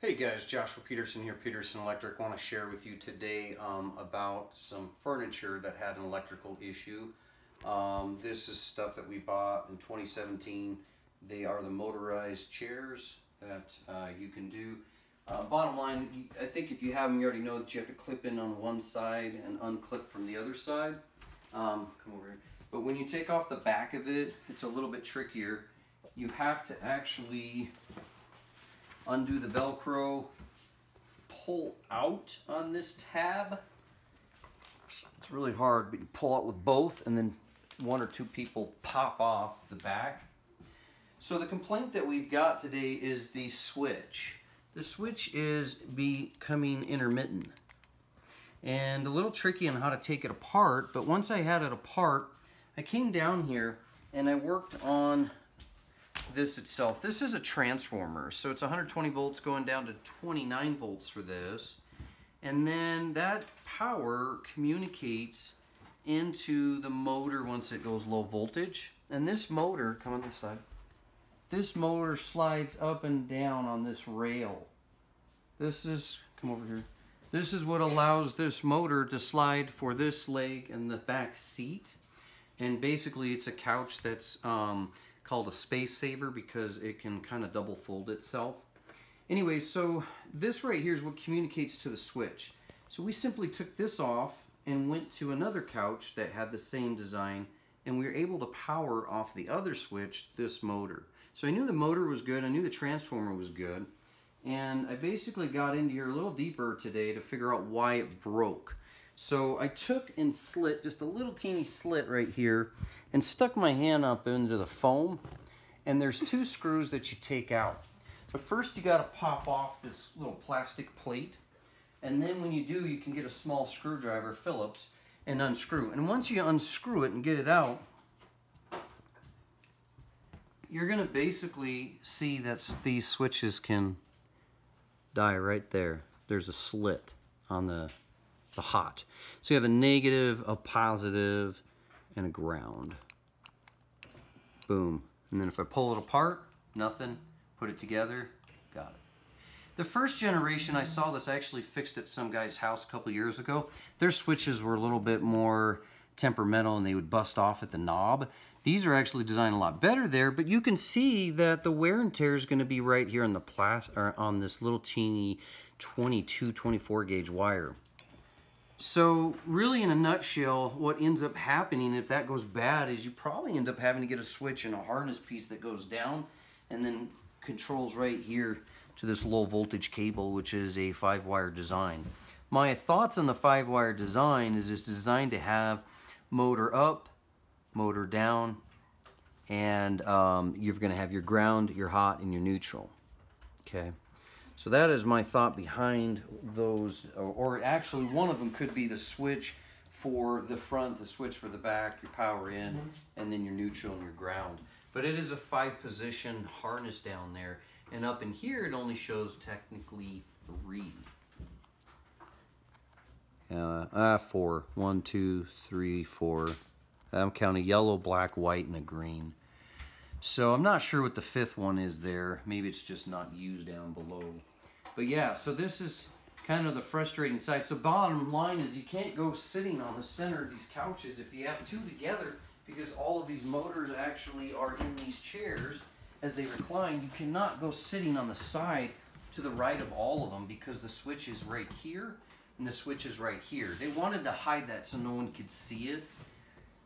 Hey guys, Joshua Peterson here, Peterson Electric. I want to share with you today about some furniture that had an electrical issue. This is stuff that we bought in 2017. They are the motorized chairs that you can do. Bottom line, I think if you have them, you already know that you have to clip in on one side and unclip from the other side. Come over here. But when you take off the back of it, it's a little bit trickier. You have to actually undo the Velcro, pull out on this tab. It's really hard, but you pull out with both and then one or two people pop off the back. So the complaint that we've got today is the switch. The switch is becoming intermittent and a little tricky on how to take it apart, but once I had it apart, I came down here and I worked on this itself. This is a transformer, so it's 120 volts going down to 29 volts for this, and then that power communicates into the motor once it goes low voltage. And this motor, come on this side, this motor slides up and down on this rail. This is, come over here, this is what allows this motor to slide for this leg and the back seat. And basically it's a couch that's called a space saver because it can kind of double fold itself. Anyway, so this right here is what communicates to the switch. So we simply took this off and went to another couch that had the same design, and we were able to power off the other switch this motor. So I knew the motor was good, I knew the transformer was good, and I basically got into here a little deeper today to figure out why it broke. So I took and slit just a little teeny slit right here and stuck my hand up into the foam, and there's two screws that you take out. But first you got to pop off this little plastic plate, and then when you do, you can get a small screwdriver, Phillips, and unscrew. And once you unscrew it and get it out, you're going to basically see that these switches can die right there. There's a slit on the hot. So you have a negative, a positive, and a ground. Boom. And then if I pull it apart, nothing. Put it together, got it. The first generation I saw this, I actually fixed at some guy's house a couple years ago. Their switches were a little bit more temperamental and they would bust off at the knob. These are actually designed a lot better there, but you can see that the wear and tear is going to be right here on the on this little teeny 22, 24 gauge wire. So really, in a nutshell, what ends up happening if that goes bad is you probably end up having to get a switch and a harness piece that goes down and then controls right here to this low voltage cable, which is a 5-wire design. My thoughts on the 5-wire design is it's designed to have motor up, motor down, and you're going to have your ground, your hot, and your neutral. Okay. So that is my thought behind those, or actually one of them could be the switch for the front, the switch for the back, your power in, and then your neutral and your ground. But it is a 5-position harness down there, and up in here it only shows technically 3. 4. 1, 2, 3, 4. I'm counting yellow, black, white, and a green. So I'm not sure what the 5th one is there. Maybe it's just not used down below. But yeah, so this is kind of the frustrating side. So bottom line is you can't go sitting on the center of these couches if you have two together, because all of these motors actually are in these chairs as they recline. You cannot go sitting on the side to the right of all of them because the switch is right here and the switch is right here. They wanted to hide that so no one could see it.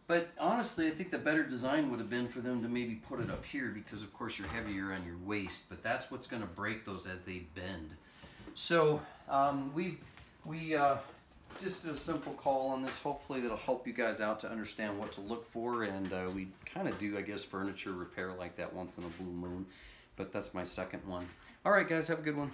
But honestly, I think the better design would have been for them to maybe put it up here because, of course, you're heavier on your waist. But that's what's going to break those as they bend. So we just did a simple call on this. Hopefully, that'll help you guys out to understand what to look for. And we kind of do, I guess, furniture repair like that once in a blue moon. But that's my second one. All right, guys, have a good one.